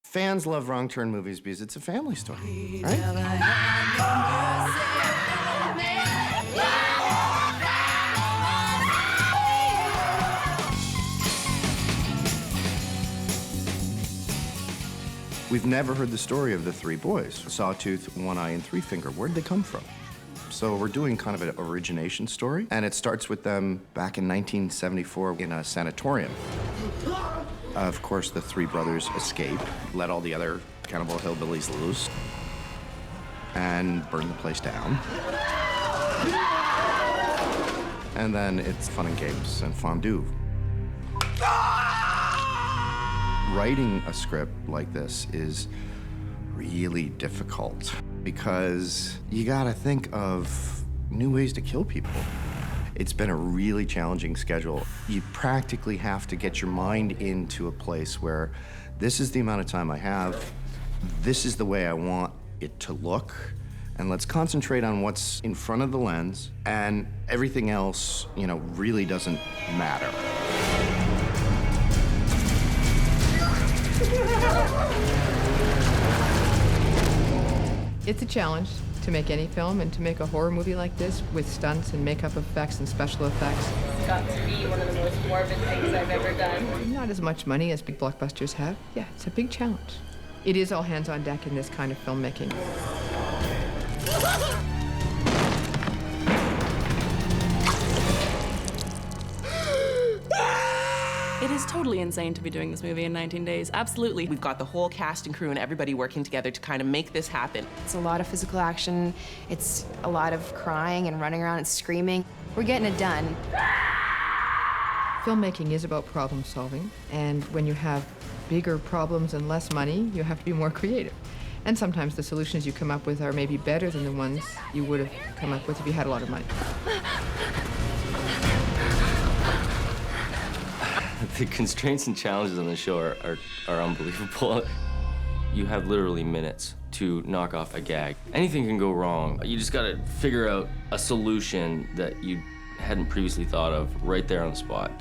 Fans love Wrong Turn movies because it's a family story, right? We've never heard the story of the three boys, Sawtooth, One Eye, and Three Finger. Where'd they come from? So we're doing kind of an origination story, and it starts with them back in 1974 in a sanatorium. Of course, the three brothers escape, let all the other cannibal hillbillies loose, and burn the place down. And then it's fun and games and fondue. Writing a script like this is really difficult because you gotta think of new ways to kill people. It's been a really challenging schedule. You practically have to get your mind into a place where this is the amount of time I have, this is the way I want it to look, and let's concentrate on what's in front of the lens, and everything else, you know, really doesn't matter. It's a challenge to make any film, and to make a horror movie like this with stunts and makeup effects and special effects. It's got to be one of the most morbid things I've ever done. Not as much money as big blockbusters have. Yeah, it's a big challenge. It is all hands on deck in this kind of filmmaking. It is totally insane to be doing this movie in 19 days. Absolutely. We've got the whole cast and crew and everybody working together to kind of make this happen. It's a lot of physical action. It's a lot of crying and running around and screaming. We're getting it done. Filmmaking is about problem solving, and when you have bigger problems and less money, you have to be more creative. And sometimes the solutions you come up with are maybe better than the ones you would have come up with if you had a lot of money. The constraints and challenges on the show are unbelievable. You have literally minutes to knock off a gag. Anything can go wrong. You just gotta figure out a solution that you hadn't previously thought of right there on the spot.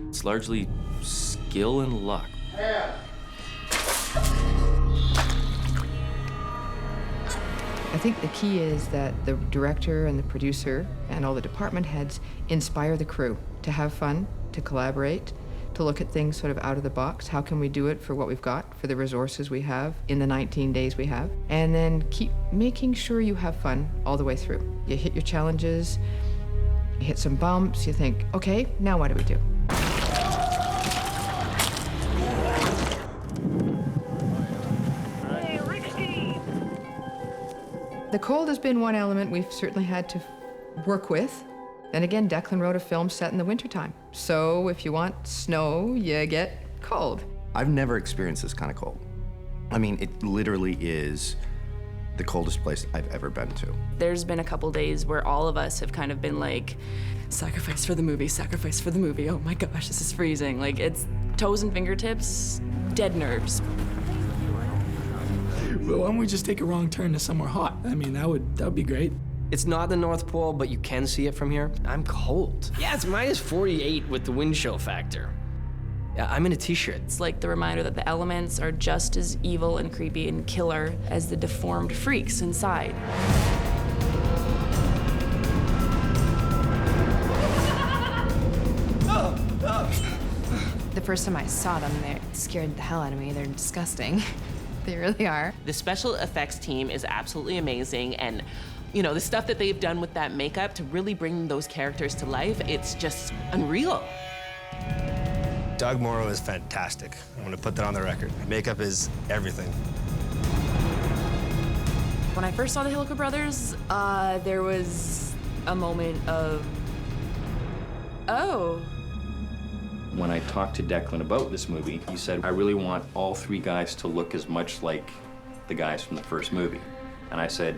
It's largely skill and luck. I think the key is that the director and the producer and all the department heads inspire the crew to have fun, to collaborate, to look at things sort of out of the box. How can we do it for what we've got, for the resources we have, in the 19 days we have? And then keep making sure you have fun all the way through. You hit your challenges, you hit some bumps, you think, okay, now what do we do? The cold has been one element we've certainly had to work with. Then again, Declan wrote a film set in the wintertime. So if you want snow, you get cold. I've never experienced this kind of cold. I mean, it literally is the coldest place I've ever been to. There's been a couple days where all of us have kind of been like, sacrifice for the movie, sacrifice for the movie. Oh my gosh, this is freezing. Like, it's toes and fingertips, dead nerves. Well, why don't we just take a wrong turn to somewhere hot? I mean, that would be great. It's not the North Pole, but you can see it from here. I'm cold. Yeah, it's minus 48 with the wind chill factor. Yeah, I'm in a t-shirt. It's like the reminder that the elements are just as evil and creepy and killer as the deformed freaks inside. The first time I saw them, they scared the hell out of me. They're disgusting. They really are. The special effects team is absolutely amazing, and you know, the stuff that they've done with that makeup to really bring those characters to life, it's just unreal. Doug Morrow is fantastic. I'm gonna put that on the record. Makeup is everything. When I first saw the Hilliker Brothers, there was a moment of, oh. When I talked to Declan about this movie, he said, I really want all three guys to look as much like the guys from the first movie. And I said,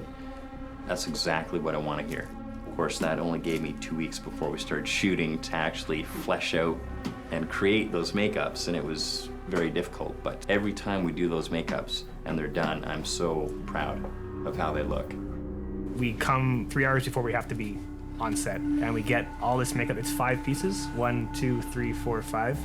that's exactly what I want to hear. Of course, that only gave me 2 weeks before we started shooting to actually flesh out and create those makeups, and it was very difficult. But every time we do those makeups and they're done, I'm so proud of how they look. We come 3 hours before we have to be on set, and we get all this makeup. It's 5 pieces, 1, 2, 3, 4, 5,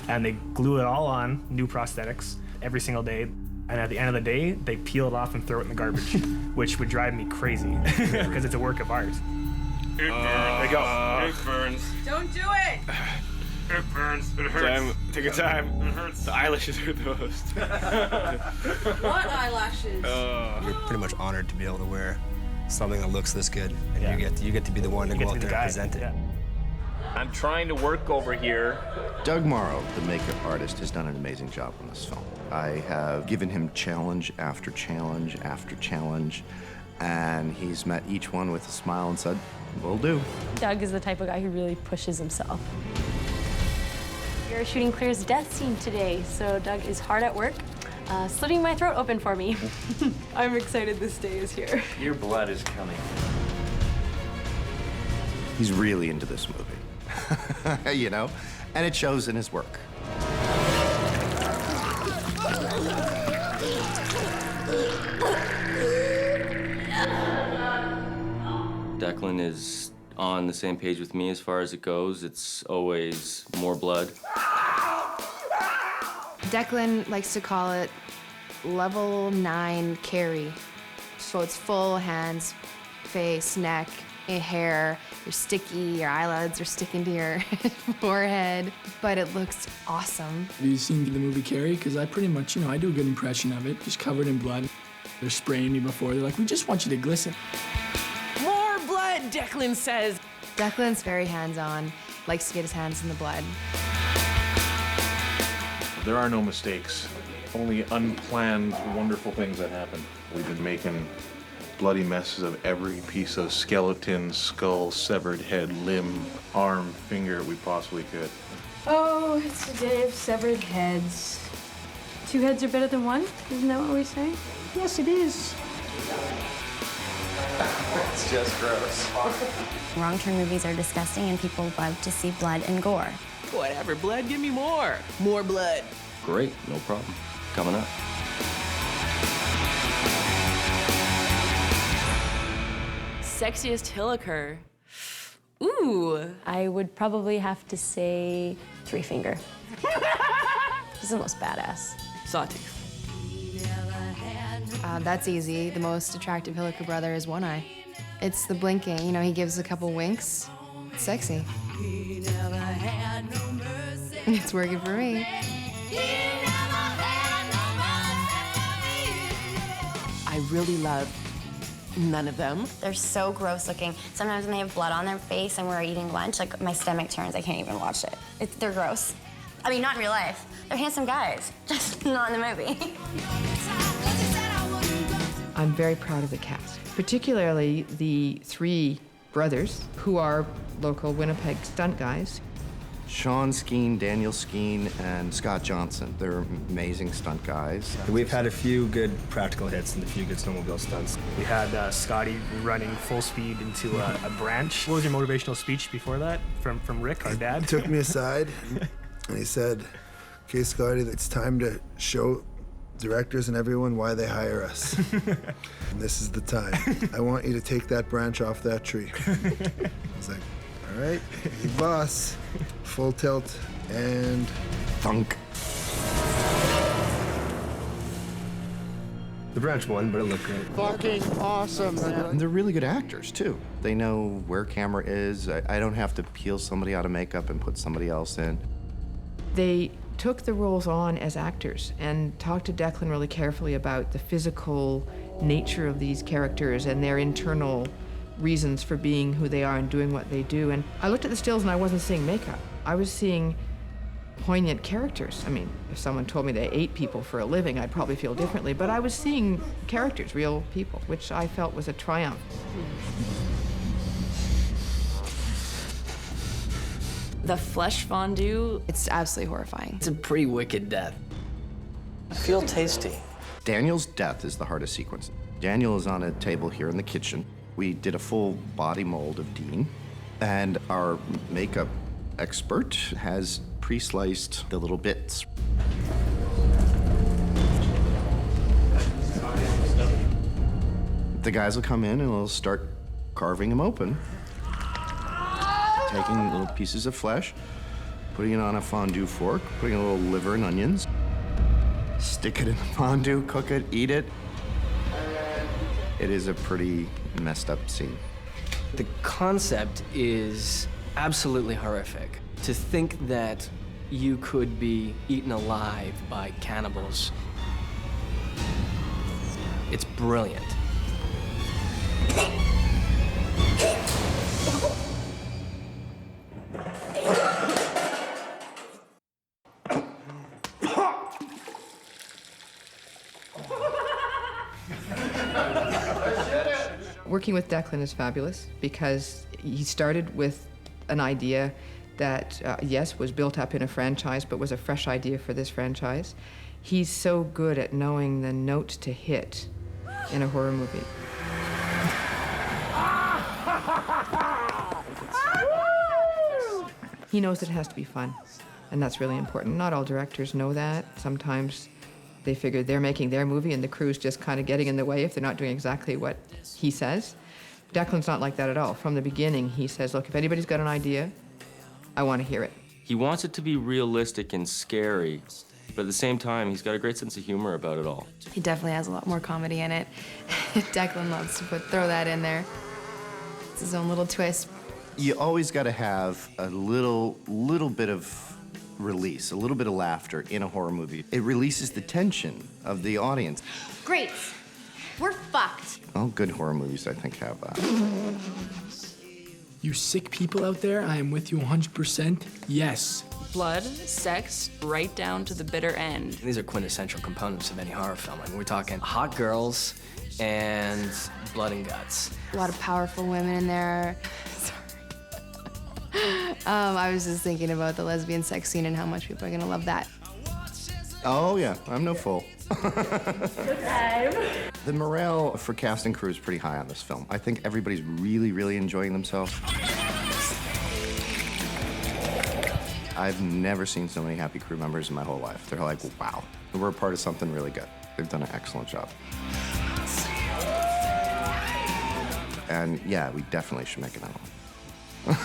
and they glue it all on, new prosthetics, every single day. And at the end of the day, they peel it off and throw it in the garbage, which would drive me crazy because it's a work of art. There you go. It burns. Don't do it! It burns. It hurts. Take your time. It hurts. The eyelashes hurt the most. What eyelashes? You're pretty much honored to be able to wear something that looks this good, and you get to be the one to go out there and present it. Yeah. I'm trying to work over here. Doug Morrow, the makeup artist, has done an amazing job on this film. I have given him challenge after challenge after challenge, and he's met each one with a smile and said, "Will do." Doug is the type of guy who really pushes himself. We're shooting Claire's death scene today, so Doug is hard at work, slitting my throat open for me. I'm excited this day is here. Your blood is coming. He's really into this movie, you know, and it shows in his work. Declan is on the same page with me as far as it goes. It's always more blood. Declan likes to call it level 9 carry. So it's full hands, face, neck, hair. You're sticky, your eyelids are sticking to your forehead, but it looks awesome. Have you seen the movie Carrie? Because I pretty much, I do a good impression of it, just covered in blood. They're spraying me before. They're like, we just want you to glisten. More blood, Declan says. Declan's very hands-on, likes to get his hands in the blood. There are no mistakes, only unplanned, wonderful things that happen. We've been making bloody messes of every piece of skeleton, skull, severed head, limb, arm, finger we possibly could. Oh, it's a day of severed heads. 2 heads are better than 1? Isn't that what we say? Yes, it is. It's just gross. Wrong turn movies are disgusting and people love to see blood and gore. Whatever, blood, give me more. More blood. Great, no problem. Coming up. Sexiest Hilliker. Ooh. I would probably have to say 3 Finger. He's the most badass. Sawtooth. That's easy. The most attractive Hilliker brother is One Eye. It's the blinking, he gives a couple winks. It's sexy. It's working for me. I really love none of them. They're so gross looking. Sometimes when they have blood on their face and we're eating lunch, like my stomach turns, I can't even watch it. They're gross. I mean, not in real life. They're handsome guys, just not in the movie. I'm very proud of the cast, particularly the 3 brothers who are local Winnipeg stunt guys. Sean Skeen, Daniel Skeen, and Scott Johnson. They're amazing stunt guys. We've had a few good practical hits and a few good snowmobile stunts. We had Scotty running full speed into a branch. What was your motivational speech before that from Rick, our dad? He took me aside and he said, "Okay, Scotty, it's time to show directors and everyone why they hire us. And this is the time. I want you to take that branch off that tree." I was like, all right, you boss. Full tilt and thunk. The branch won, but it looked great. Fucking awesome. And they're really good actors, too. They know where camera is. I don't have to peel somebody out of makeup and put somebody else in. They took the roles on as actors and talked to Declan really carefully about the physical nature of these characters and their internal reasons for being who they are and doing what they do. And I looked at the stills and I wasn't seeing makeup. I was seeing poignant characters. I mean, if someone told me they ate people for a living, I'd probably feel differently, but I was seeing characters, real people, which I felt was a triumph. The flesh fondue. It's absolutely horrifying. It's a pretty wicked death. I feel tasty. Daniel's death is the hardest sequence. Daniel is on a table here in the kitchen. We did a full body mold of Dean, and our makeup expert has pre-sliced the little bits. The guys will come in and we'll start carving him open. Taking little pieces of flesh, putting it on a fondue fork, putting a little liver and onions, stick it in the fondue, cook it, eat it. It is a pretty messed up scene. The concept is absolutely horrific. To think that you could be eaten alive by cannibals, it's brilliant. Working with Declan is fabulous because he started with an idea that, yes, was built up in a franchise, but was a fresh idea for this franchise. He's so good at knowing the notes to hit in a horror movie. He knows it has to be fun, and that's really important. Not all directors know that. Sometimes they figure they're making their movie and the crew's just kind of getting in the way if they're not doing exactly what he says. Declan's not like that at all. From the beginning, he says, look, if anybody's got an idea, I want to hear it. He wants it to be realistic and scary, but at the same time, he's got a great sense of humor about it all. He definitely has a lot more comedy in it. Declan loves to throw that in there. It's his own little twist. You always got to have a little bit of release, a little bit of laughter in a horror movie. It releases the tension of the audience. Great. We're fucked. All good horror movies, I think, have that. You sick people out there, I am with you 100%. Yes. Blood, sex, right down to the bitter end. These are quintessential components of any horror film. I mean, we're talking hot girls and blood and guts. A lot of powerful women in there. I was just thinking about the lesbian sex scene and how much people are gonna love that. Oh, yeah, I'm no fool. The morale for cast and crew is pretty high on this film. I think everybody's really, really enjoying themselves. I've never seen so many happy crew members in my whole life. They're like, wow, we're a part of something really good. They've done an excellent job. And yeah, we definitely should make another one.